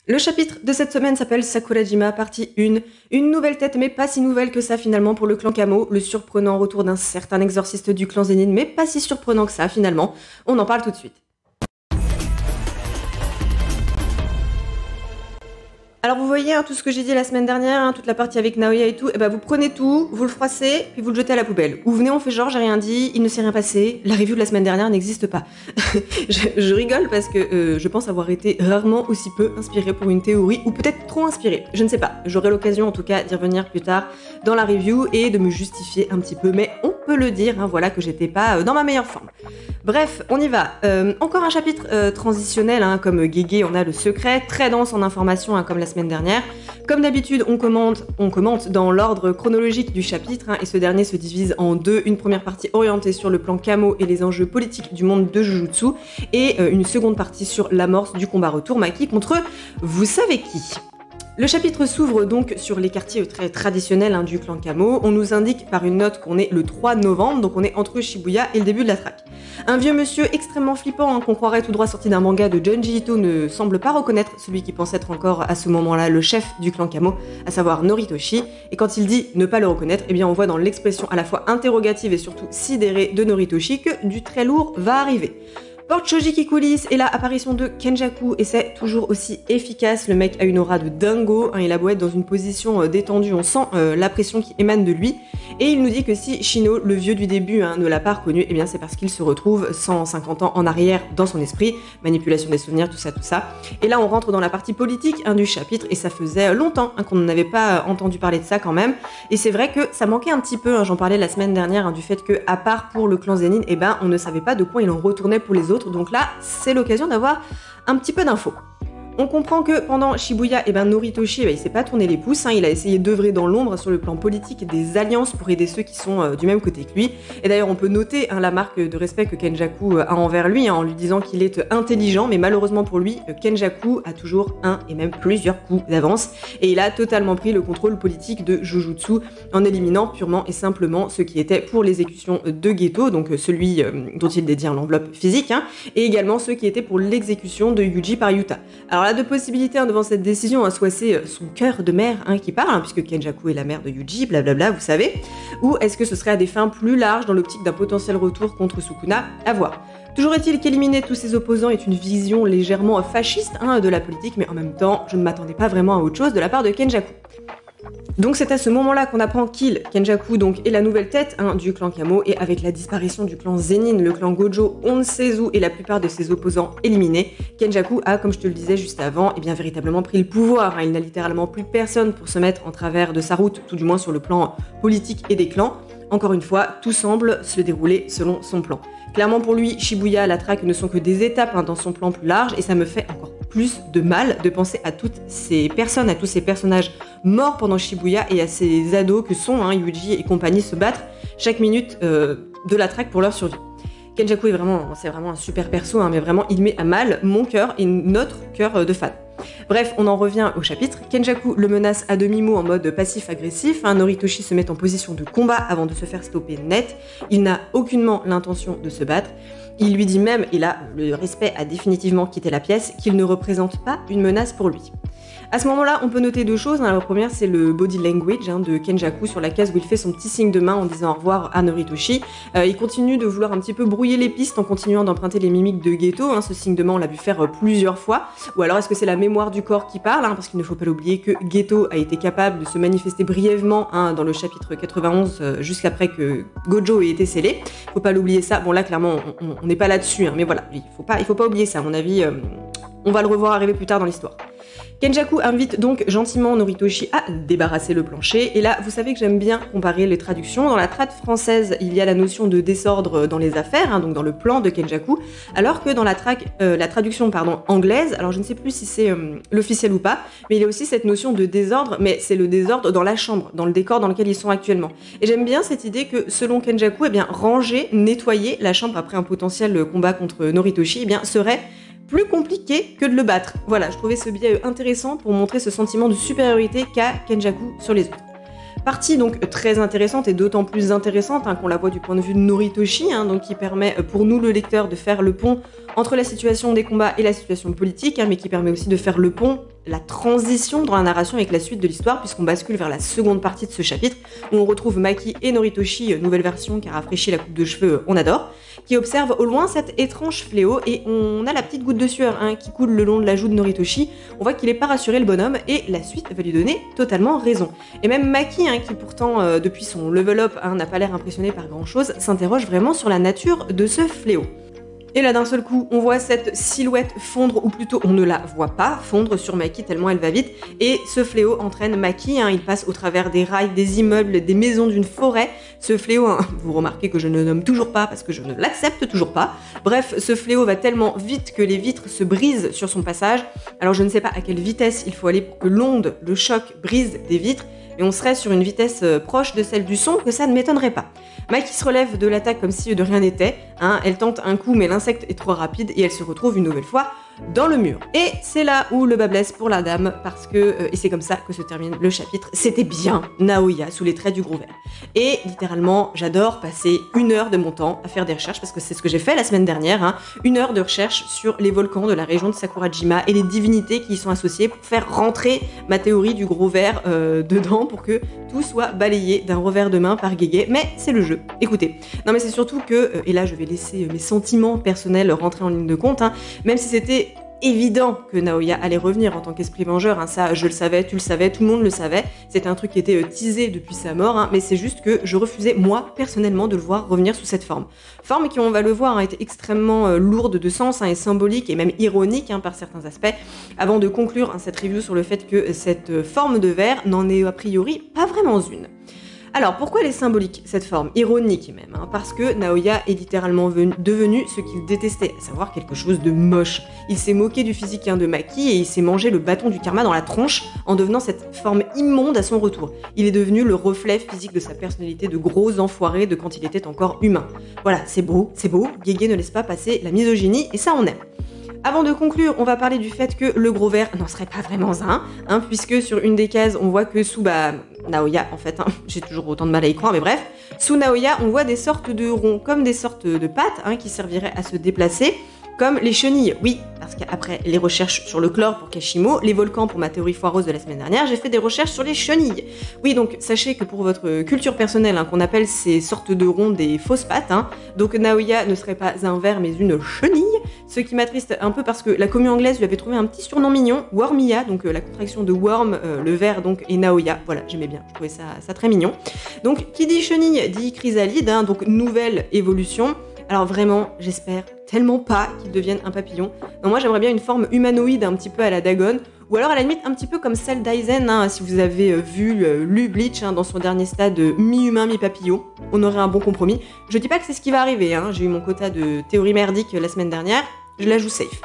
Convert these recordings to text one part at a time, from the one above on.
Le chapitre de cette semaine s'appelle Sakurajima, partie 1. Une nouvelle tête, mais pas si nouvelle que ça finalement pour le clan Kamo. Le surprenant retour d'un certain exorciste du clan Zenin, mais pas si surprenant que ça finalement. On en parle tout de suite. Alors vous voyez tout ce que j'ai dit la semaine dernière, toute la partie avec Naoya et tout, et vous prenez tout, vous le froissez, puis vous le jetez à la poubelle. Ou venez, on fait genre, j'ai rien dit, il ne s'est rien passé, la review de la semaine dernière n'existe pas. je rigole parce que je pense avoir été rarement aussi peu inspirée pour une théorie, ou peut-être trop inspirée, je ne sais pas. J'aurai l'occasion en tout cas d'y revenir plus tard dans la review et de me justifier un petit peu, mais on peut le dire, voilà que j'étais pas dans ma meilleure forme. Bref, on y va. Encore un chapitre transitionnel, comme Gege, on a le secret, très dense en informations comme la semaine dernière. Comme d'habitude, on commente dans l'ordre chronologique du chapitre, et ce dernier se divise en deux. Une première partie orientée sur le plan Kamo et les enjeux politiques du monde de Jujutsu, et une seconde partie sur l'amorce du combat retour Maki contre vous savez qui. Le chapitre s'ouvre donc sur les quartiers très traditionnels du clan Kamo. On nous indique par une note qu'on est le 3 novembre, donc on est entre Shibuya et le début de la traque. Un vieux monsieur extrêmement flippant, qu'on croirait tout droit sorti d'un manga de Junji Ito, ne semble pas reconnaître celui qui pense être encore à ce moment-là le chef du clan Kamo, à savoir Noritoshi. Et quand il dit ne pas le reconnaître, on voit dans l'expression à la fois interrogative et surtout sidérée de Noritoshi que du très lourd va arriver. Porte Shoji qui coulisse et là, apparition de Kenjaku, et c'est toujours aussi efficace. Le mec a une aura de dingo, il a beau être dans une position détendue, on sent la pression qui émane de lui. Et il nous dit que si Shino, le vieux du début, ne l'a pas reconnu, c'est parce qu'il se retrouve 150 ans en arrière dans son esprit, manipulation des souvenirs, tout ça. Et là, on rentre dans la partie politique du chapitre, et ça faisait longtemps qu'on n'avait pas entendu parler de ça quand même. Et c'est vrai que ça manquait un petit peu, j'en parlais la semaine dernière, du fait que, à part pour le clan Zenin, on ne savait pas de quoi il en retournait pour les autres. Donc là, c'est l'occasion d'avoir un petit peu d'infos. On comprend que pendant Shibuya, Noritoshi, il s'est pas tourné les pouces, il a essayé d'œuvrer dans l'ombre sur le plan politique et des alliances pour aider ceux qui sont du même côté que lui. Et d'ailleurs, on peut noter la marque de respect que Kenjaku a envers lui, en lui disant qu'il est intelligent, mais malheureusement pour lui, Kenjaku a toujours un et même plusieurs coups d'avance, et il a totalement pris le contrôle politique de Jujutsu en éliminant purement et simplement ce qui était pour l'exécution de Geto, donc celui dont il détient l'enveloppe physique, et également ceux qui étaient pour l'exécution de Yuji par Yuta. Alors là, deux possibilités devant cette décision, soit c'est son cœur de mère qui parle, puisque Kenjaku est la mère de Yuji, blablabla, vous savez, ou est-ce que ce serait à des fins plus larges dans l'optique d'un potentiel retour contre Sukuna, à voir. Toujours est-il qu'éliminer tous ses opposants est une vision légèrement fasciste de la politique, mais en même temps, je ne m'attendais pas vraiment à autre chose de la part de Kenjaku. Donc c'est à ce moment-là qu'on apprend qu'il, Kenjaku donc, est la nouvelle tête du clan Kamo, et avec la disparition du clan Zenin, le clan Gojo, on ne sait où, et la plupart de ses opposants éliminés, Kenjaku a, comme je te le disais juste avant, véritablement pris le pouvoir. Il n'a littéralement plus personne pour se mettre en travers de sa route, tout du moins sur le plan politique et des clans. Encore une fois, tout semble se dérouler selon son plan. Clairement pour lui, Shibuya, la traque ne sont que des étapes dans son plan plus large, et ça me fait encore plus de mal de penser à toutes ces personnes, à tous ces personnages morts pendant Shibuya, et à ces ados que sont Yuji et compagnie se battre chaque minute de la traque pour leur survie. Kenjaku c'est vraiment un super perso, mais vraiment il met à mal mon cœur et notre cœur de fan. Bref, on en revient au chapitre. Kenjaku le menace à demi-mot en mode passif-agressif. Noritoshi se met en position de combat avant de se faire stopper net. Il n'a aucunement l'intention de se battre. Il lui dit même, et là, le respect a définitivement quitté la pièce, qu'il ne représente pas une menace pour lui. À ce moment-là, on peut noter deux choses. La première, c'est le body language de Kenjaku sur la case où il fait son petit signe de main en disant au revoir à Noritoshi. Il continue de vouloir un petit peu brouiller les pistes en continuant d'emprunter les mimiques de Geto. Ce signe de main, on l'a vu faire plusieurs fois. Ou alors, est-ce que c'est la mémoire du corps qui parle, parce qu'il ne faut pas l'oublier que Geto a été capable de se manifester brièvement dans le chapitre 91 jusqu'après que Gojo ait été scellé. Faut pas l'oublier ça. Bon là, clairement, on n'est pas là-dessus, mais voilà, il faut pas oublier ça. À mon avis, on va le revoir arriver plus tard dans l'histoire. Kenjaku invite donc gentiment Noritoshi à débarrasser le plancher, et là, vous savez que j'aime bien comparer les traductions. Dans la trad française, il y a la notion de désordre dans les affaires, donc dans le plan de Kenjaku, alors que dans la traduction anglaise, alors je ne sais plus si c'est l'officiel ou pas, mais il y a aussi cette notion de désordre, mais c'est le désordre dans la chambre, dans le décor dans lequel ils sont actuellement. Et j'aime bien cette idée que, selon Kenjaku, ranger, nettoyer la chambre après un potentiel combat contre Noritoshi, serait plus compliqué que de le battre. Voilà, je trouvais ce biais intéressant pour montrer ce sentiment de supériorité qu'a Kenjaku sur les autres. Partie donc très intéressante, et d'autant plus intéressante qu'on la voit du point de vue de Noritoshi, donc qui permet pour nous le lecteur de faire le pont entre la situation des combats et la situation politique, mais qui permet aussi de faire le pont la transition dans la narration avec la suite de l'histoire, puisqu'on bascule vers la seconde partie de ce chapitre, où on retrouve Maki et Noritoshi, nouvelle version qui a rafraîchi la coupe de cheveux, on adore, qui observent au loin cet étrange fléau, et on a la petite goutte de sueur qui coule le long de la joue de Noritoshi. On voit qu'il n'est pas rassuré, le bonhomme, et la suite va lui donner totalement raison. Et même Maki, qui pourtant, depuis son level up, n'a pas l'air impressionné par grand chose, s'interroge vraiment sur la nature de ce fléau. Et là, d'un seul coup, on voit cette silhouette fondre, ou plutôt on ne la voit pas fondre sur Maki tellement elle va vite, et ce fléau entraîne Maki, il passe au travers des rails, des immeubles, des maisons, d'une forêt. Ce fléau, vous remarquez que je ne nomme toujours pas parce que je ne l'accepte toujours pas. Bref, ce fléau va tellement vite que les vitres se brisent sur son passage. Alors je ne sais pas à quelle vitesse il faut aller pour que l'onde, le choc, brise des vitres, et on serait sur une vitesse proche de celle du son, que ça ne m'étonnerait pas. Maki se relève de l'attaque comme si de rien n'était, elle tente un coup mais l'insecte est trop rapide et elle se retrouve une nouvelle fois dans le mur. Et c'est là où le bas blesse pour la dame, parce que, et c'est comme ça que se termine le chapitre, c'était bien Naoya sous les traits du gros ver. Et littéralement, j'adore passer 1 heure de mon temps à faire des recherches, parce que c'est ce que j'ai fait la semaine dernière, 1 heure de recherche sur les volcans de la région de Sakurajima et les divinités qui y sont associées pour faire rentrer ma théorie du gros ver dedans, pour que tout soit balayé d'un revers de main par Gege, mais c'est le jeu. Écoutez, non mais c'est surtout que, et là je vais laisser mes sentiments personnels rentrer en ligne de compte, même si c'était évident que Naoya allait revenir en tant qu'esprit vengeur, ça je le savais, tu le savais, tout le monde le savait, c'était un truc qui était teasé depuis sa mort, mais c'est juste que je refusais moi personnellement de le voir revenir sous cette forme. Forme qui, on va le voir, a été extrêmement lourde de sens et symbolique et même ironique par certains aspects, avant de conclure cette review sur le fait que cette forme de ver n'en est a priori pas vraiment une. Alors, pourquoi elle est symbolique, cette forme, ironique même, parce que Naoya est littéralement devenu ce qu'il détestait, à savoir quelque chose de moche. Il s'est moqué du physique de Maki et il s'est mangé le bâton du karma dans la tronche en devenant cette forme immonde à son retour. Il est devenu le reflet physique de sa personnalité de gros enfoiré de quand il était encore humain. Voilà, c'est beau, Gege ne laisse pas passer la misogynie et ça on aime. Avant de conclure, on va parler du fait que le gros ver n'en serait pas vraiment un, puisque sur une des cases, on voit que sous Naoya, en fait, j'ai toujours autant de mal à y croire, mais bref, sous Naoya, on voit des sortes de ronds, comme des sortes de pattes, qui serviraient à se déplacer, comme les chenilles. Oui, parce qu'après les recherches sur le chlore pour Kashimo, les volcans pour ma théorie foireuse de la semaine dernière, j'ai fait des recherches sur les chenilles. Oui, donc sachez que pour votre culture personnelle, qu'on appelle ces sortes de ronds des fausses pattes, donc Naoya ne serait pas un ver mais une chenille, ce qui m'attriste un peu parce que la commu anglaise lui avait trouvé un petit surnom mignon, Wormia, donc la contraction de worm, le ver donc, et Naoya, voilà, j'aimais bien, je trouvais ça très mignon. Donc qui dit chenille dit chrysalide, donc nouvelle évolution. Alors vraiment, j'espère tellement pas qu'il devienne un papillon. Non, moi j'aimerais bien une forme humanoïde un petit peu à la Dagon, ou alors à la limite un petit peu comme celle d'Aizen, si vous avez lu Bleach dans son dernier stade mi-humain, mi-papillon, on aurait un bon compromis. Je dis pas que c'est ce qui va arriver, j'ai eu mon quota de théorie merdique la semaine dernière, je la joue safe.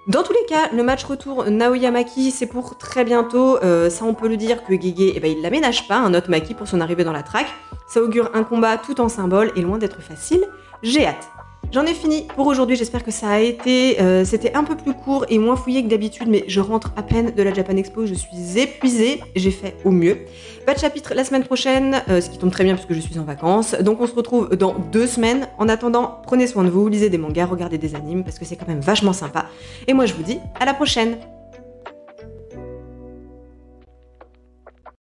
Dans tous les cas, le match retour Naoya Maki, c'est pour très bientôt, ça on peut le dire que Gege, il l'aménage pas, un autre Maki pour son arrivée dans la track, ça augure un combat tout en symbole et loin d'être facile, j'ai hâte. J'en ai fini pour aujourd'hui, j'espère que ça a été, c'était un peu plus court et moins fouillé que d'habitude, mais je rentre à peine de la Japan Expo, je suis épuisée, j'ai fait au mieux. Pas de chapitre la semaine prochaine, ce qui tombe très bien puisque je suis en vacances, donc on se retrouve dans 2 semaines. En attendant, prenez soin de vous, lisez des mangas, regardez des animes, parce que c'est quand même vachement sympa. Et moi je vous dis à la prochaine.